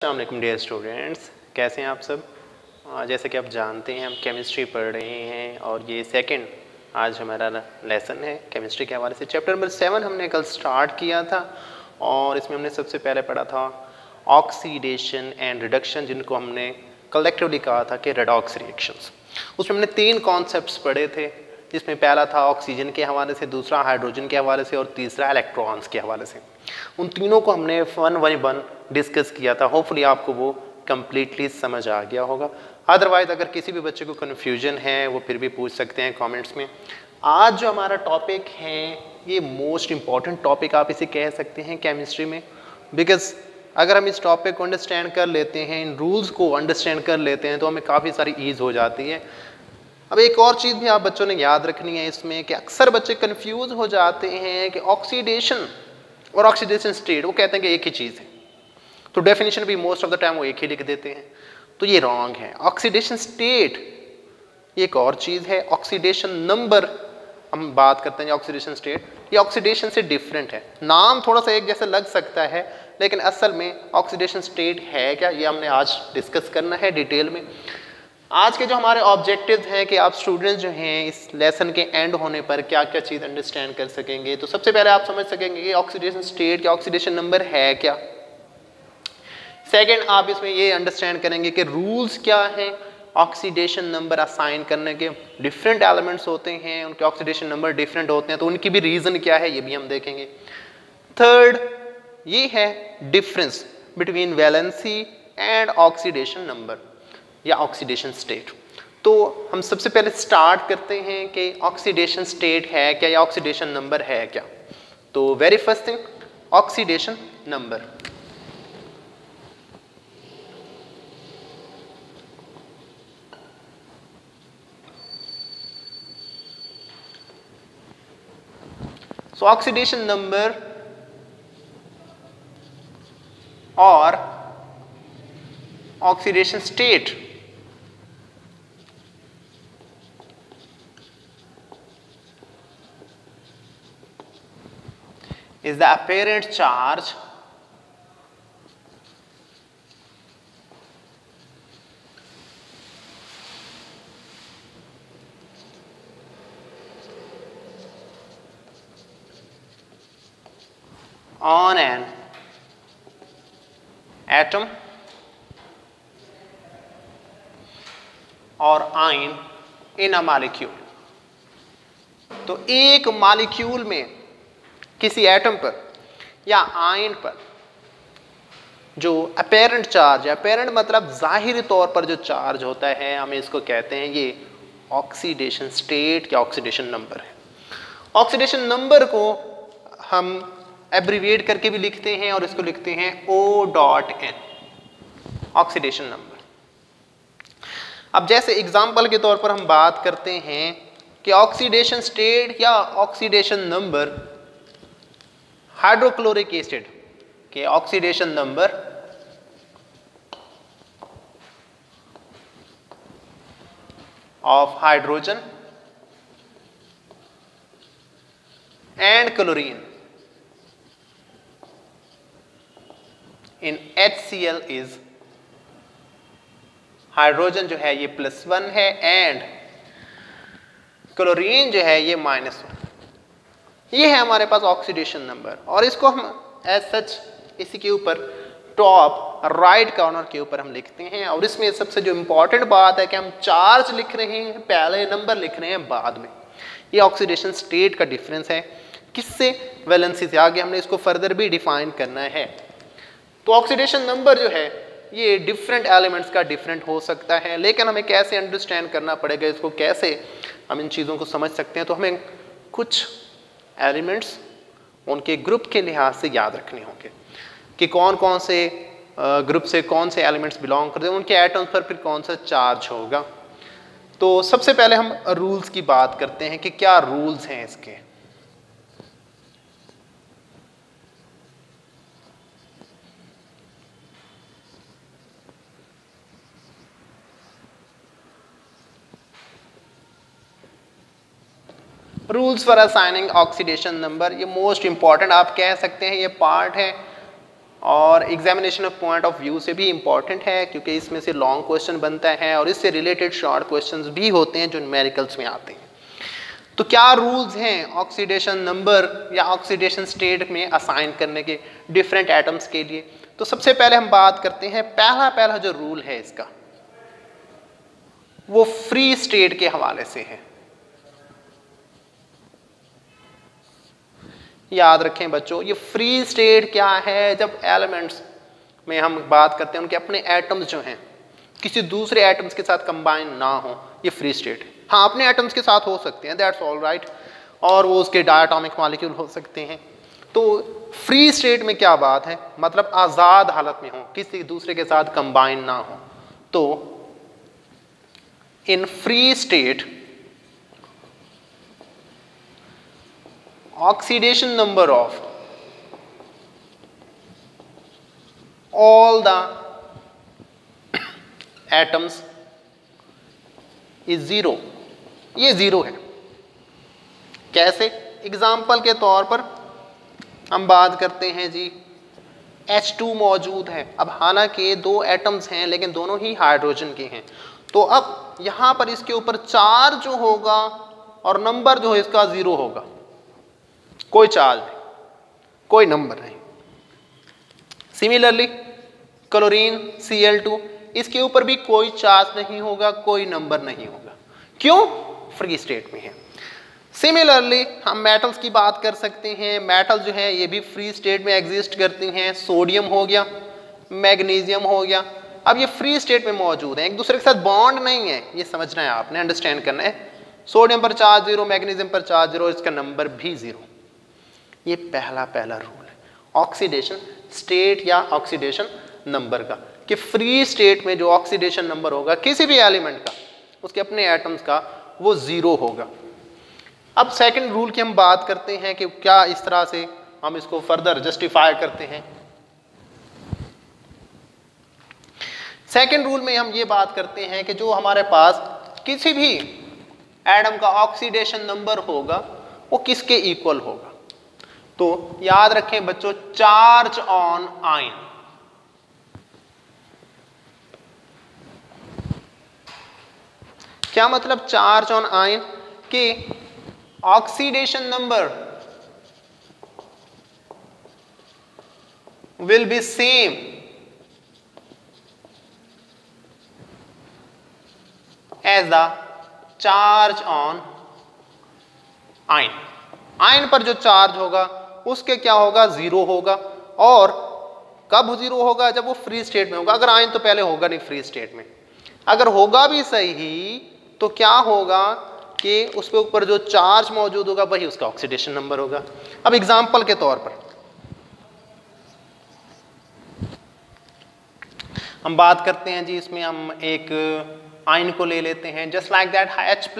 अस्सलामुअलैकुम dear students, कैसे हैं आप सब। जैसे कि आप जानते हैं हम केमिस्ट्री पढ़ रहे हैं और ये सेकंड आज हमारा लेसन है केमिस्ट्री के हवाले से। चैप्टर नंबर 7 हमने कल स्टार्ट किया था और इसमें हमने सबसे पहले पढ़ा था ऑक्सीडेशन एंड रिडक्शन, जिनको हमने कलेक्टिवली कहा था कि रेडॉक्स रिएक्शंस। उसमें हमने 3 कॉन्सेप्ट्स पढ़े थे, जिसमें पहला था ऑक्सीजन के हवाले से, दूसरा हाइड्रोजन के हवाले से और तीसरा इलेक्ट्रॉन्स के हवाले से। उन तीनों को हमने वन बाय वन डिस्कस किया था। होपफुली आपको वो कम्प्लीटली समझ आ गया होगा। अदरवाइज अगर किसी भी बच्चे को कन्फ्यूजन है वो फिर भी पूछ सकते हैं कमेंट्स में। आज जो हमारा टॉपिक है ये मोस्ट इम्पॉर्टेंट टॉपिक आप इसे कह सकते हैं केमिस्ट्री में, बिकॉज अगर हम इस टॉपिक को अंडरस्टैंड कर लेते हैं, इन रूल्स को अंडरस्टैंड कर लेते हैं, तो हमें काफ़ी सारी ईज हो जाती है। अब एक और चीज़ भी आप बच्चों ने याद रखनी है इसमें कि अक्सर बच्चे कंफ्यूज हो जाते हैं कि ऑक्सीडेशन और ऑक्सीडेशन स्टेट, वो कहते हैं कि एक ही चीज़ है, तो डेफिनेशन भी मोस्ट ऑफ द टाइम वो एक ही लिख देते हैं, तो ये रॉन्ग है। ऑक्सीडेशन स्टेट ये एक और चीज़ है। ऑक्सीडेशन नंबर हम बात करते हैं, ऑक्सीडेशन स्टेट ये ऑक्सीडेशन से डिफरेंट है। नाम थोड़ा सा एक जैसा लग सकता है, लेकिन असल में ऑक्सीडेशन स्टेट है क्या, ये हमने आज डिस्कस करना है डिटेल में। आज के जो हमारे ऑब्जेक्टिव्स हैं कि आप स्टूडेंट्स जो हैं इस लेसन के एंड होने पर क्या क्या चीज़ अंडरस्टैंड कर सकेंगे। तो सबसे पहले आप समझ सकेंगे कि ऑक्सीडेशन स्टेट क्या, ऑक्सीडेशन नंबर है क्या। सेकंड, आप इसमें ये अंडरस्टैंड करेंगे कि रूल्स क्या हैं ऑक्सीडेशन नंबर असाइन करने के। डिफरेंट एलिमेंट्स होते हैं, उनके ऑक्सीडेशन नंबर डिफरेंट होते हैं, तो उनकी भी रीज़न क्या है ये भी हम देखेंगे। थर्ड, ये है difference between valency and oxidation number या ऑक्सीडेशन स्टेट। तो हम सबसे पहले स्टार्ट करते हैं कि ऑक्सीडेशन स्टेट है क्या या ऑक्सीडेशन नंबर है क्या। तो very first thing, oxidation number. So oxidation number or oxidation state is the apparent charge on an atom or ion in a molecule। तो एक मॉलिक्यूल में किसी एटम पर या आयन पर जो अपेरेंट चार्ज है, अपेरेंट मतलब जाहिरी तौर पर जो चार्ज होता है, हमें इसको कहते हैं ये ऑक्सीडेशन स्टेट या ऑक्सीडेशन नंबर है। ऑक्सीडेशन नंबर को हम एब्रीविएट करके भी लिखते हैं और इसको लिखते हैं O.N, ऑक्सीडेशन नंबर। अब जैसे एग्जांपल के तौर पर हम बात करते हैं कि ऑक्सीडेशन स्टेट या ऑक्सीडेशन नंबर हाइड्रोक्लोरिक एसिड के oxidation number of hydrogen and chlorine in HCl is, hydrogen जो है ये +1 है एंड क्लोरीन जो है ये -1। ये है हमारे पास ऑक्सीडेशन नंबर और इसको हम एज सच इसी के ऊपर टॉप राइट कॉर्नर के ऊपर हम लिखते हैं। और इसमें सबसे जो इम्पोर्टेंट बात है कि हम चार्ज लिख रहे हैं पहले, नंबर लिख रहे हैं बाद में। ये ऑक्सीडेशन स्टेट का डिफरेंस है किससे, वैलेंसी से। आगे हमने इसको फर्दर भी डिफाइन करना है। तो ऑक्सीडेशन नंबर जो है ये डिफरेंट एलिमेंट्स का डिफरेंट हो सकता है, लेकिन हमें कैसे अंडरस्टैंड करना पड़ेगा इसको, कैसे हम इन चीज़ों को समझ सकते हैं। तो हमें कुछ एलिमेंट्स उनके ग्रुप के लिहाज से याद रखने होंगे कि कौन कौन से ग्रुप से कौन से एलिमेंट्स बिलोंग करते हैं, उनके एटम्स पर फिर कौन सा चार्ज होगा। तो सबसे पहले हम रूल्स की बात करते हैं कि क्या रूल्स हैं इसके। Rules for assigning oxidation number, ये मोस्ट इंपॉर्टेंट आप कह सकते हैं, ये पार्ट है और examination of point of view से भी इम्पॉर्टेंट है क्योंकि इसमें से लॉन्ग क्वेश्चन बनता है और इससे रिलेटेड शॉर्ट क्वेश्चंस भी होते हैं जो न्यूमेरिकल्स में आते हैं। तो क्या रूल्स हैं ऑक्सीडेशन नंबर या ऑक्सीडेशन स्टेट में असाइन करने के डिफरेंट एटम्स के लिए? तो सबसे पहले हम बात करते हैं पहला जो रूल है इसका, वो फ्री स्टेट के हवाले से है। याद रखें बच्चों, ये फ्री स्टेट क्या है? जब एलिमेंट्स में हम बात करते हैं उनके अपने एटम्स जो हैं किसी दूसरे एटम्स के साथ कंबाइन ना हो, ये फ्री स्टेट है। हाँ, अपने एटम्स के साथ हो सकते हैं, दैट्स ऑल राइट, और वो उसके डायटोमिक मॉलिक्यूल हो सकते हैं। तो फ्री स्टेट में क्या बात है? मतलब आज़ाद हालत में हो, किसी दूसरे के साथ कंबाइन ना हो। तो in free state oxidation number of all the atoms is 0। ये 0 है। कैसे? एग्जाम्पल के तौर पर हम बात करते हैं जी, H2 मौजूद है। अब हालांकि 2 एटम्स हैं लेकिन दोनों ही हाइड्रोजन के हैं, तो अब यहां पर इसके ऊपर चार्ज जो होगा और नंबर जो है इसका 0 होगा। कोई चार्ज नहीं, कोई नंबर नहीं। सिमिलरली क्लोरीन Cl2, इसके ऊपर भी कोई चार्ज नहीं होगा, कोई नंबर नहीं होगा। क्यों? फ्री स्टेट में है। सिमिलरली हम मेटल्स की बात कर सकते हैं। मेटल जो है ये भी फ्री स्टेट में एग्जिस्ट करती हैं। सोडियम हो गया, मैग्नीशियम हो गया, अब ये फ्री स्टेट में मौजूद है, एक दूसरे के साथ बॉन्ड नहीं है। ये समझना है आपने, अंडरस्टैंड करना है। सोडियम पर चार्ज 0, मैग्नीशियम पर चार्ज 0, इसका नंबर भी 0। ये पहला रूल है ऑक्सीडेशन स्टेट या ऑक्सीडेशन नंबर का, कि फ्री स्टेट में जो ऑक्सीडेशन नंबर होगा किसी भी एलिमेंट का, उसके अपने एटम्स का, वो 0 होगा। अब सेकंड रूल की हम बात करते हैं कि क्या इस तरह से हम इसको फर्दर जस्टिफाई करते हैं। सेकंड रूल में हम ये बात करते हैं कि जो हमारे पास किसी भी एटम का ऑक्सीडेशन नंबर होगा वो किसके इक्वल होगा। तो याद रखें बच्चों, चार्ज ऑन आयन। क्या मतलब चार्ज ऑन आयन? कि oxidation number will be same as the charge on ion. Ion पर जो चार्ज होगा उसके क्या होगा? 0 होगा। और कब 0 होगा? जब वो फ्री स्टेट में होगा। अगर आयन तो पहले होगा नहीं फ्री स्टेट में, अगर होगा भी सही तो क्या होगा कि उस पे ऊपर जो चार्ज मौजूद होगा वही उसका ऑक्सीडेशन नंबर होगा। अब एग्जांपल के तौर पर हम बात करते हैं जी, इसमें हम एक आयन को ले लेते हैं, जस्ट लाइक दैट H+।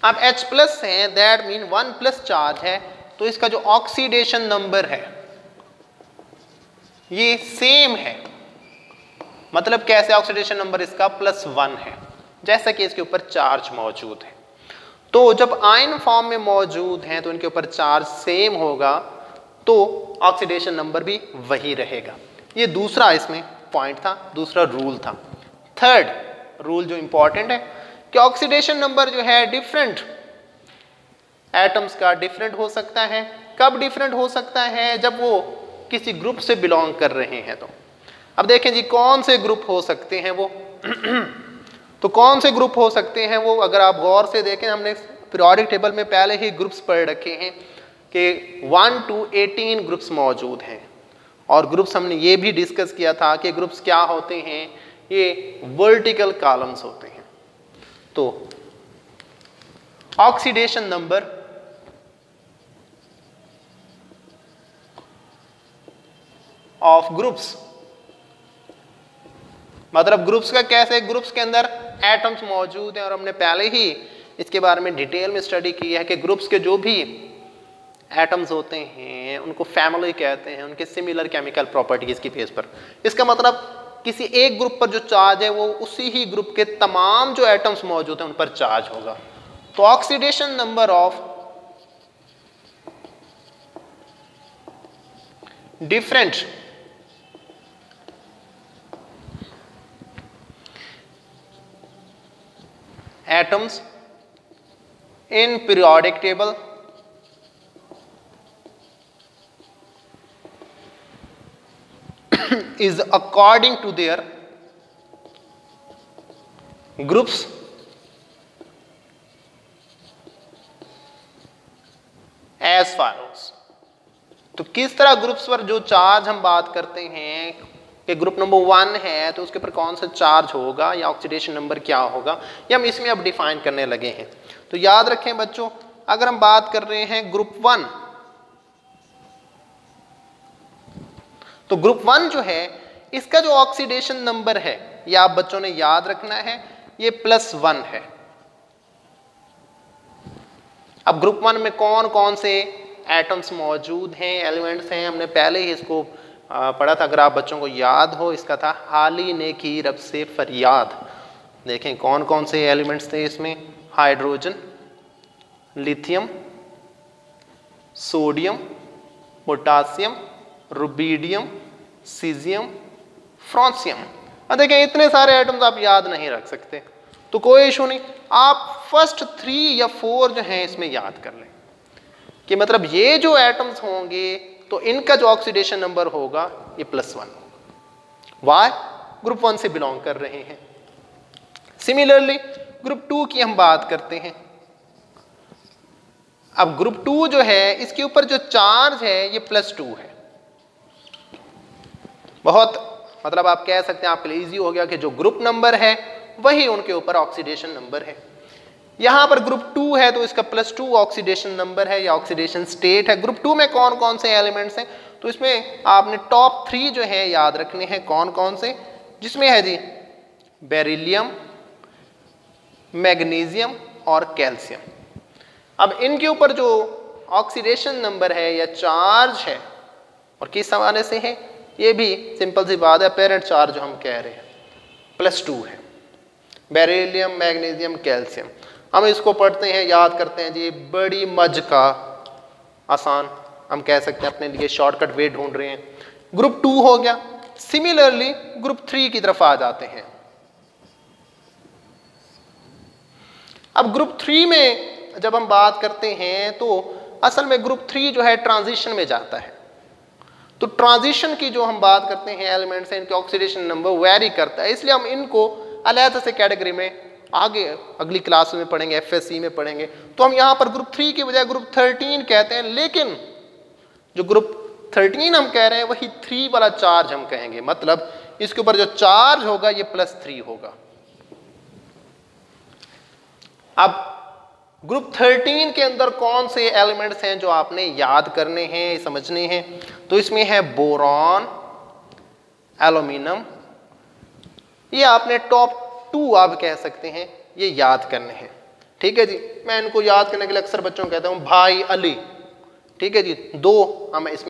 अब H+ है, दैट मीन 1+ चार्ज है, तो इसका जो ऑक्सीडेशन नंबर है ये सेम है। मतलब कैसे? ऑक्सीडेशन नंबर इसका +1 है, जैसा कि इसके ऊपर चार्ज मौजूद है। तो जब आयन फॉर्म में मौजूद हैं तो इनके ऊपर चार्ज सेम होगा, तो ऑक्सीडेशन नंबर भी वही रहेगा। ये दूसरा इसमें पॉइंट था, दूसरा रूल था। थर्ड रूल जो इंपॉर्टेंट है कि ऑक्सीडेशन नंबर जो है डिफरेंट एटम्स का डिफरेंट हो सकता है। कब डिफरेंट हो सकता है? जब वो किसी ग्रुप से बिलोंग कर रहे हैं। तो अब देखें जी, कौन से ग्रुप हो सकते हैं वो तो कौन से ग्रुप हो सकते हैं वो? अगर आप गौर से देखें, हमने पीरियोडिक टेबल में पहले ही ग्रुप्स पढ़ रखे हैं कि 1 to 18 ग्रुप्स मौजूद हैं। और ग्रुप्स हमने ये भी डिस्कस किया था कि ग्रुप्स क्या होते हैं, ये वर्टिकल कॉलम्स होते हैं। तो ऑक्सीडेशन नंबर ऑफ ग्रुप्स, मतलब ग्रुप्स का कैसे? ग्रुप्स के अंदर एटम्स मौजूद हैं और हमने पहले ही इसके बारे में डिटेल में स्टडी की है कि ग्रुप्स के जो भी एटम्स होते हैं उनको फैमिली कहते हैं, उनके सिमिलर केमिकल प्रॉपर्टीज की बेस पर। इसका मतलब किसी एक ग्रुप पर जो चार्ज है वो उसी ही ग्रुप के तमाम जो एटम्स मौजूद हैं उन पर चार्ज होगा। तो oxidation number of different atoms in periodic table is according to their groups as follows। तो किस तरह ग्रुप्स पर जो चार्ज हम बात करते हैं कि ग्रुप नंबर 1 है तो उसके ऊपर कौन सा चार्ज होगा या ऑक्सीडेशन नंबर क्या होगा, ये हम इसमें अब डिफाइन करने लगे हैं। तो याद रखें बच्चों, अगर हम बात कर रहे हैं ग्रुप 1, तो ग्रुप 1 जो है इसका जो ऑक्सीडेशन नंबर है ये आप बच्चों ने याद रखना है, ये +1 है। अब ग्रुप 1 में कौन कौन से एटम्स मौजूद हैं, एलिमेंट्स हैं, हमने पहले ही इसको पढ़ा था। अगर आप बच्चों को याद हो, इसका था हाली ने की रब से फरियाद। देखें कौन कौन से एलिमेंट्स थे इसमें, hydrogen, lithium, sodium, potassium, rubidium, caesium, francium. अब देखें इतने सारे एटम्स आप याद नहीं रख सकते तो कोई इशू नहीं, आप फर्स्ट 3 या 4 जो हैं इसमें याद कर लें कि मतलब ये जो एटम्स होंगे तो इनका जो ऑक्सीडेशन नंबर होगा ये +1 होगा। वाई? ग्रुप 1 से बिलोंग कर रहे हैं। सिमिलरली ग्रुप 2 की हम बात करते हैं। अब ग्रुप 2 जो है इसके ऊपर जो चार्ज है ये +2 है। बहुत मतलब आप कह सकते हैं आपके लिए इजी हो गया कि जो ग्रुप नंबर है वही उनके ऊपर ऑक्सीडेशन नंबर है। यहां पर ग्रुप 2 है तो इसका +2 ऑक्सीडेशन नंबर है या ऑक्सीडेशन स्टेट है। ग्रुप 2 में कौन कौन से एलिमेंट्स हैं, तो इसमें आपने टॉप 3 जो है याद रखने हैं। कौन कौन से? जिसमें है जी बेरिलियम, मैग्नीशियम और कैल्शियम। अब इनके ऊपर जो ऑक्सीडेशन नंबर है या चार्ज है और किस हवाले से है, ये भी सिंपल सी बात है, पेरेंट चार्ज जो हम कह रहे हैं +2 है। बेरिलियम, मैग्नीशियम, कैल्शियम, हम इसको पढ़ते हैं, याद करते हैं जी, बड़ी मज का आसान हम कह सकते हैं, अपने लिए शॉर्टकट वे ढूंढ रहे हैं। ग्रुप 2 हो गया। सिमिलरली ग्रुप 3 की तरफ आ जाते हैं। अब ग्रुप 3 में जब हम बात करते हैं तो असल में ग्रुप 3 जो है ट्रांजिशन में जाता है। तो ट्रांजिशन की जो हम बात करते हैं एलिमेंट्स हैं, इनके ऑक्सीडेशन नंबर वेरी करता है, इसलिए हम इनको अलग से कैटेगरी में आगे अगली क्लास में पढ़ेंगे, FSC में पढ़ेंगे। तो हम यहाँ पर ग्रुप 3 की बजाय ग्रुप 13 कहते हैं, लेकिन जो ग्रुप 13 हम कह रहे हैं वही 3 वाला चार्ज हम कहेंगे, मतलब इसके ऊपर जो चार्ज होगा ये +3 होगा। अब ग्रुप 13 के अंदर कौन से एलिमेंट्स हैं जो आपने याद करने हैं, समझने हैं, तो इसमें है बोरॉन, एल्यूमिनियम, ये आपने टॉप 2 आप कह सकते हैं, ये याद करने हैं। ठीक है जी, मैं इनको याद करने के लिए अक्सर बच्चों को कहता हूं भाई अली। ठीक है जी, 2 हम इसमें